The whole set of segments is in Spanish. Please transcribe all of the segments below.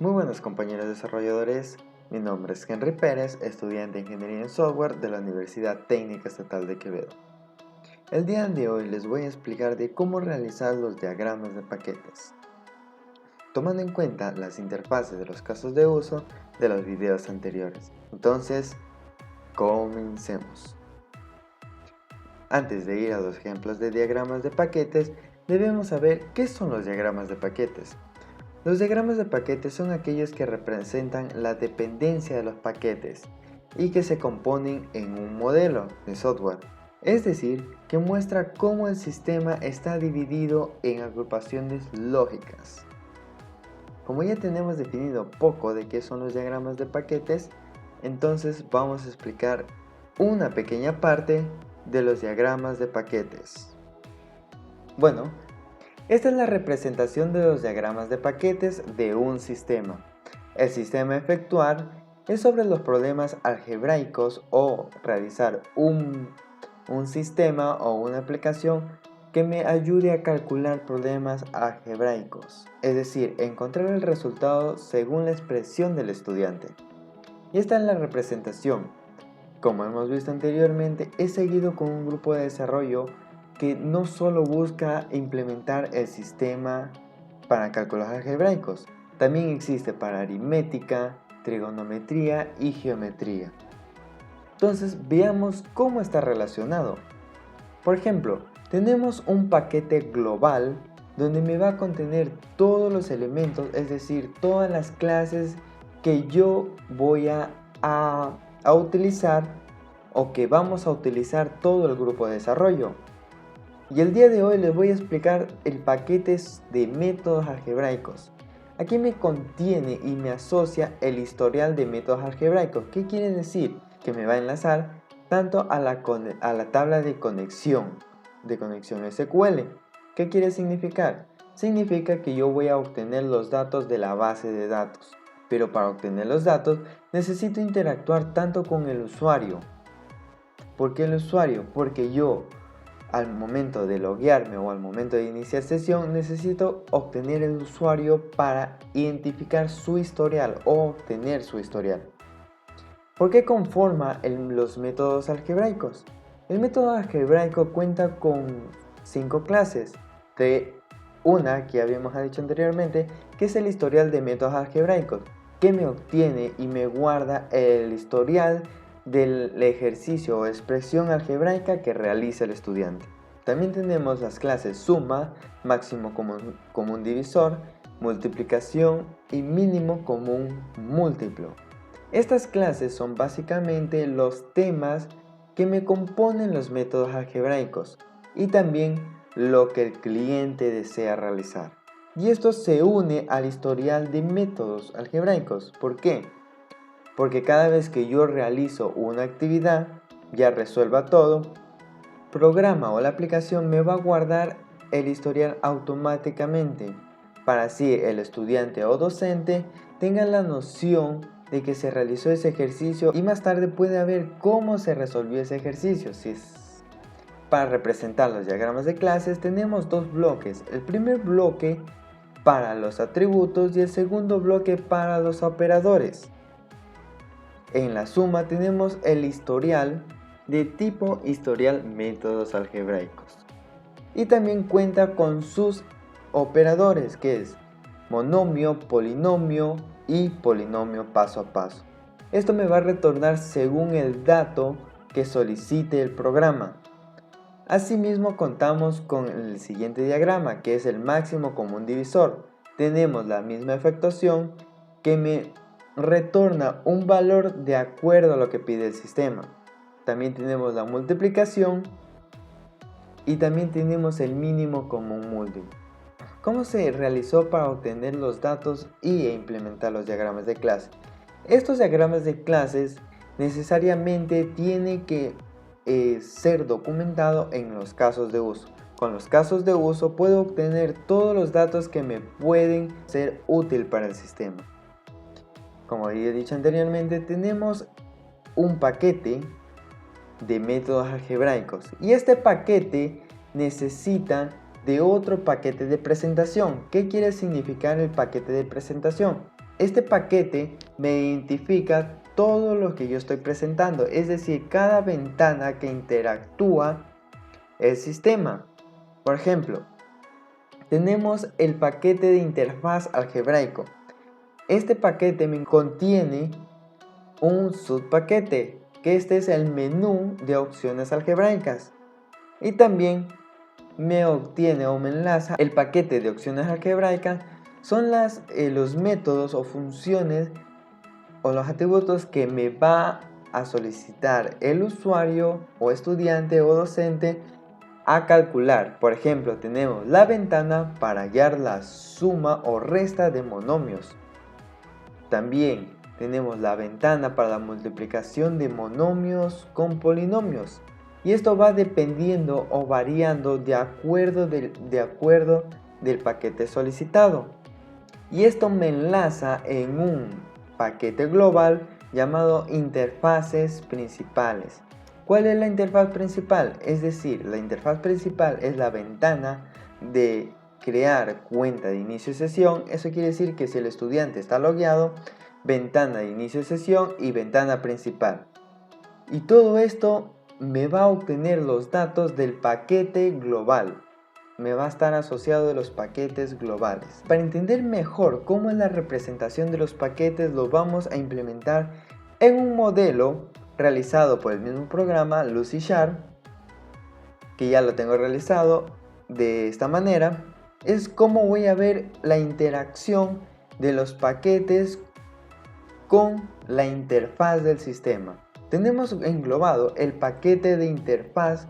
Muy buenos compañeros desarrolladores, mi nombre es Henry Pérez, estudiante de Ingeniería en Software de la Universidad Técnica Estatal de Quevedo. El día de hoy les voy a explicar de cómo realizar los diagramas de paquetes, tomando en cuenta las interfaces de los casos de uso de los videos anteriores. Entonces, comencemos. Antes de ir a los ejemplos de diagramas de paquetes, debemos saber qué son los diagramas de paquetes. Los diagramas de paquetes son aquellos que representan la dependencia de los paquetes y que se componen en un modelo de software, es decir, que muestra cómo el sistema está dividido en agrupaciones lógicas. Como ya tenemos definido poco de qué son los diagramas de paquetes, entonces vamos a explicar una pequeña parte de los diagramas de paquetes. Bueno, esta es la representación de los diagramas de paquetes de un sistema. El sistema a efectuar es sobre los problemas algebraicos o realizar un sistema o una aplicación que me ayude a calcular problemas algebraicos, es decir, encontrar el resultado según la expresión del estudiante. Y esta es la representación. Como hemos visto anteriormente, he seguido con un grupo de desarrollo que no solo busca implementar el sistema para cálculos algebraicos, también existe para aritmética, trigonometría y geometría. Entonces veamos cómo está relacionado. Por ejemplo, tenemos un paquete global donde me va a contener todos los elementos, es decir, todas las clases que yo voy a utilizar o que vamos a utilizar todo el grupo de desarrollo. Y el día de hoy les voy a explicar el paquete de métodos algebraicos. Aquí me contiene y me asocia el historial de métodos algebraicos. ¿Qué quiere decir? Que me va a enlazar tanto a la tabla de conexión SQL. ¿Qué quiere significar? Significa que yo voy a obtener los datos de la base de datos. Pero para obtener los datos necesito interactuar tanto con el usuario. ¿Por qué el usuario? Porque yo al momento de loguearme o al momento de iniciar sesión necesito obtener el usuario para identificar su historial o obtener su historial. ¿Por qué conforma los métodos algebraicos? El método algebraico cuenta con 5 clases, de una que habíamos dicho anteriormente, que es el historial de métodos algebraicos, que me obtiene y me guarda el historial del ejercicio o expresión algebraica que realiza el estudiante. También tenemos las clases suma, máximo común divisor, multiplicación y mínimo común múltiplo. Estas clases son básicamente los temas que me componen los métodos algebraicos y también lo que el cliente desea realizar. Y esto se une al historial de métodos algebraicos. ¿Por qué? Porque cada vez que yo realizo una actividad, ya resuelva todo, programa o la aplicación me va a guardar el historial automáticamente para así el estudiante o docente tenga la noción de que se realizó ese ejercicio y más tarde puede ver cómo se resolvió ese ejercicio. Para representar los diagramas de clases tenemos dos bloques. El primer bloque para los atributos y el segundo bloque para los operadores. En la suma tenemos el historial de tipo historial métodos algebraicos. Y también cuenta con sus operadores, que es monomio, polinomio y polinomio paso a paso. Esto me va a retornar según el dato que solicite el programa. Asimismo contamos con el siguiente diagrama, que es el máximo común divisor. Tenemos la misma efectuación que me retorna un valor de acuerdo a lo que pide el sistema. También tenemos la multiplicación y también tenemos el mínimo común múltiplo. ¿Cómo se realizó para obtener los datos e implementar los diagramas de clase? Estos diagramas de clases necesariamente tienen que ser documentado en los casos de uso. Con los casos de uso puedo obtener todos los datos que me pueden ser útil para el sistema. Como ya he dicho anteriormente, tenemos un paquete de métodos algebraicos y este paquete necesita de otro paquete de presentación. ¿Qué quiere significar el paquete de presentación? Este paquete me identifica todo lo que yo estoy presentando, es decir, cada ventana que interactúa el sistema. Por ejemplo, tenemos el paquete de interfaz algebraico. Este paquete me contiene un subpaquete, que este es el menú de opciones algebraicas. Y también me obtiene o me enlaza el paquete de opciones algebraicas. Son los métodos o funciones o los atributos que me va a solicitar el usuario o estudiante o docente a calcular. Por ejemplo, tenemos la ventana para hallar la suma o resta de monomios. También tenemos la ventana para la multiplicación de monomios con polinomios. Y esto va dependiendo o variando de acuerdo del paquete solicitado. Y esto me enlaza en un paquete global llamado interfaces principales. ¿Cuál es la interfaz principal? Es decir, la interfaz principal es la ventana de crear cuenta de inicio de sesión. Eso quiere decir que si el estudiante está logueado, ventana de inicio de sesión y ventana principal. Y todo esto me va a obtener los datos del paquete global. Me va a estar asociado de los paquetes globales. Para entender mejor cómo es la representación de los paquetes, lo vamos a implementar en un modelo realizado por el mismo programa Lucidchart, que ya lo tengo realizado de esta manera. Es como voy a ver la interacción de los paquetes con la interfaz del sistema. Tenemos englobado el paquete de interfaz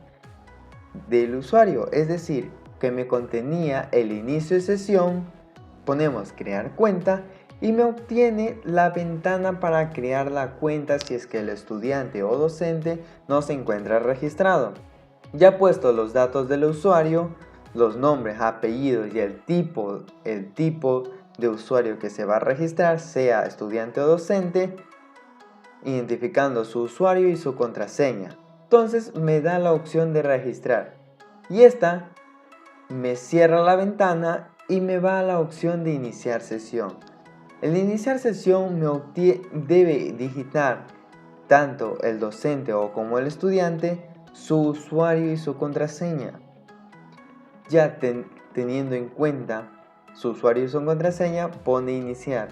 del usuario, es decir, que me contenía el inicio de sesión. Ponemos crear cuenta y me obtiene la ventana para crear la cuenta si es que el estudiante o docente no se encuentra registrado. Ya puesto los datos del usuario, los nombres, apellidos y el tipo de usuario que se va a registrar, sea estudiante o docente, identificando su usuario y su contraseña. Entonces me da la opción de registrar y esta me cierra la ventana y me va a la opción de iniciar sesión. El iniciar sesión debe digitar tanto el docente o como el estudiante su usuario y su contraseña. Ya teniendo en cuenta su usuario y su contraseña, pone iniciar.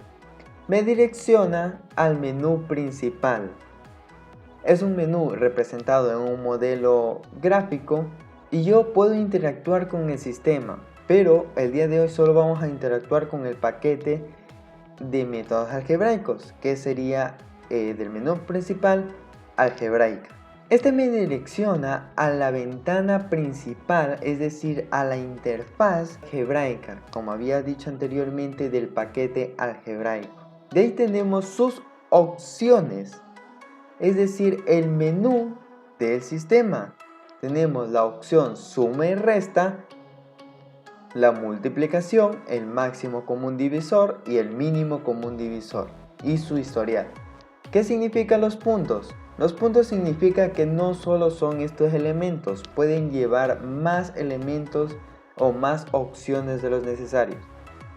Me direcciona al menú principal. Es un menú representado en un modelo gráfico y yo puedo interactuar con el sistema, pero el día de hoy solo vamos a interactuar con el paquete de métodos algebraicos, que sería del menú principal algebraica. Este me direcciona a la ventana principal, es decir, a la interfaz algebraica, como había dicho anteriormente, del paquete algebraico. De ahí tenemos sus opciones, es decir, el menú del sistema. Tenemos la opción suma y resta, la multiplicación, el máximo común divisor y el mínimo común divisor, y su historial. ¿Qué significan los puntos? Los puntos significa que no solo son estos elementos, pueden llevar más elementos o más opciones de los necesarios.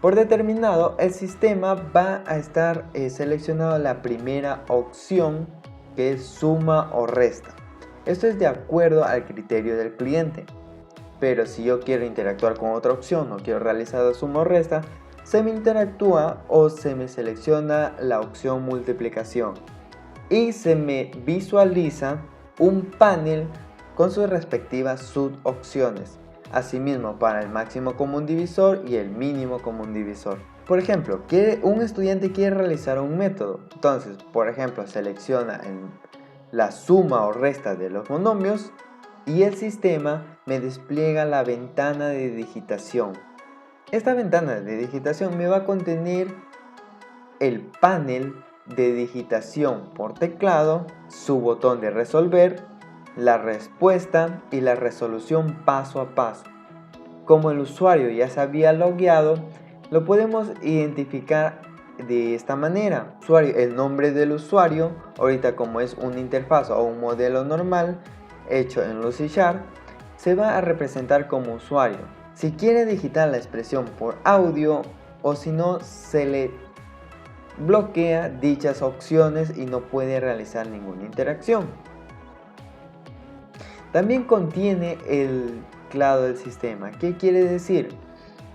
Por determinado, el sistema va a estar seleccionado la primera opción, que es suma o resta. Esto es de acuerdo al criterio del cliente. Pero si yo quiero interactuar con otra opción o quiero realizar la suma o resta, se me interactúa o se me selecciona la opción multiplicación y se me visualiza un panel con sus respectivas subopciones. Asimismo, para el máximo común divisor y el mínimo común divisor. Por ejemplo, un estudiante quiere realizar un método. Entonces, por ejemplo, selecciona la suma o resta de los monomios y el sistema me despliega la ventana de digitación. Esta ventana de digitación me va a contener el panel de digitación por teclado, su botón de resolver, la respuesta y la resolución paso a paso. Como el usuario ya se había logueado, lo podemos identificar de esta manera. El nombre del usuario, ahorita como es una interfaz o un modelo normal hecho en Lucidchart, se va a representar como usuario. Si quiere digitar la expresión por audio o si no, se le bloquea dichas opciones y no puede realizar ninguna interacción. También contiene el teclado del sistema. ¿Qué quiere decir?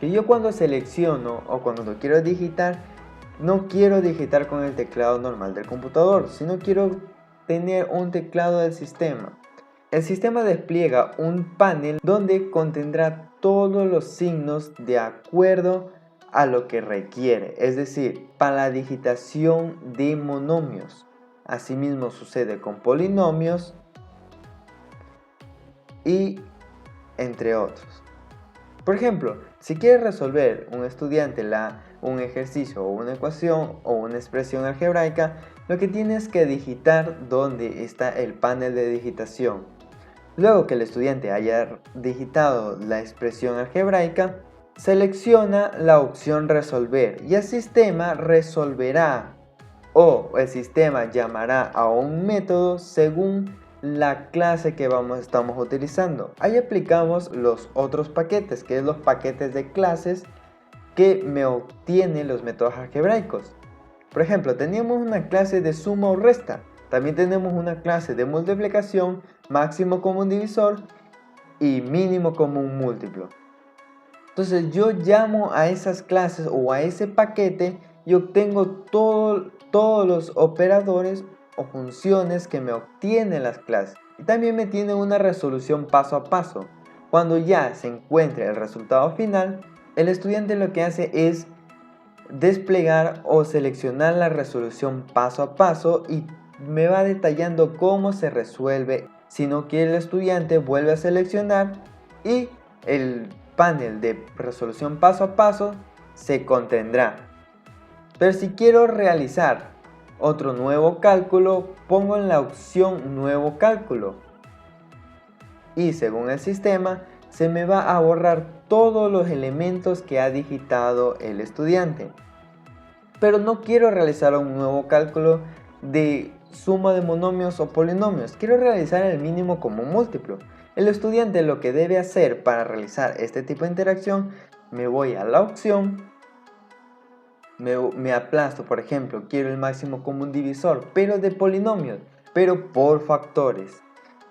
Que yo cuando selecciono o cuando lo quiero digitar, no quiero digitar con el teclado normal del computador, sino quiero tener un teclado del sistema. El sistema despliega un panel donde contendrá todos los signos de acuerdo a lo que requiere, es decir, para la digitación de monomios. Asimismo sucede con polinomios y entre otros. Por ejemplo, si quiere resolver un estudiante un ejercicio o una ecuación o una expresión algebraica, lo que tiene es que digitar donde está el panel de digitación. Luego que el estudiante haya digitado la expresión algebraica, selecciona la opción resolver y el sistema resolverá o el sistema llamará a un método según la clase que estamos utilizando. Ahí aplicamos los otros paquetes, que es los paquetes de clases que me obtienen los métodos algebraicos. Por ejemplo, teníamos una clase de suma o resta. También tenemos una clase de multiplicación, máximo común divisor y mínimo común múltiplo. Entonces yo llamo a esas clases o a ese paquete y obtengo todos los operadores o funciones que me obtienen las clases. Y también me tiene una resolución paso a paso. Cuando ya se encuentre el resultado final, el estudiante lo que hace es desplegar o seleccionar la resolución paso a paso y me va detallando cómo se resuelve. Si no quiere el estudiante, vuelve a seleccionar y el panel de resolución paso a paso se contendrá. Pero si quiero realizar otro nuevo cálculo, pongo en la opción nuevo cálculo y según el sistema se me va a borrar todos los elementos que ha digitado el estudiante. Pero no quiero realizar un nuevo cálculo de suma de monomios o polinomios, quiero realizar el mínimo común múltiplo. El estudiante lo que debe hacer para realizar este tipo de interacción, me voy a la opción, me aplasto, por ejemplo, quiero el máximo común divisor, pero de polinomios, pero por factores.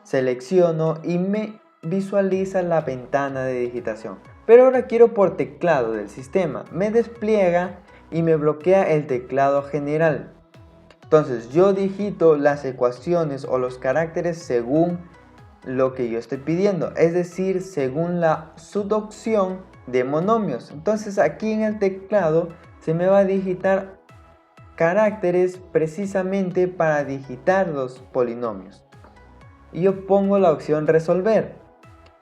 Selecciono y me visualiza la ventana de digitación. Pero ahora quiero por teclado del sistema, me despliega y me bloquea el teclado general. Entonces yo digito las ecuaciones o los caracteres según lo que yo estoy pidiendo, es decir, según la subopción de monomios. Entonces aquí en el teclado se me va a digitar caracteres precisamente para digitar los polinomios. Y yo pongo la opción resolver,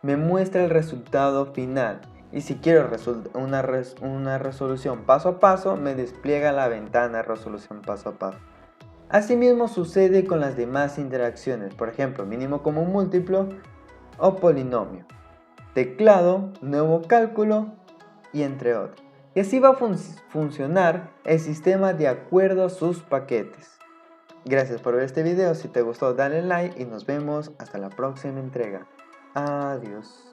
me muestra el resultado final. Y si quiero una resolución paso a paso, me despliega la ventana resolución paso a paso. Asimismo sucede con las demás interacciones, por ejemplo, mínimo común múltiplo o polinomio, teclado, nuevo cálculo y entre otros. Y así va a funcionar el sistema de acuerdo a sus paquetes. Gracias por ver este video, si te gustó dale like y nos vemos hasta la próxima entrega. Adiós.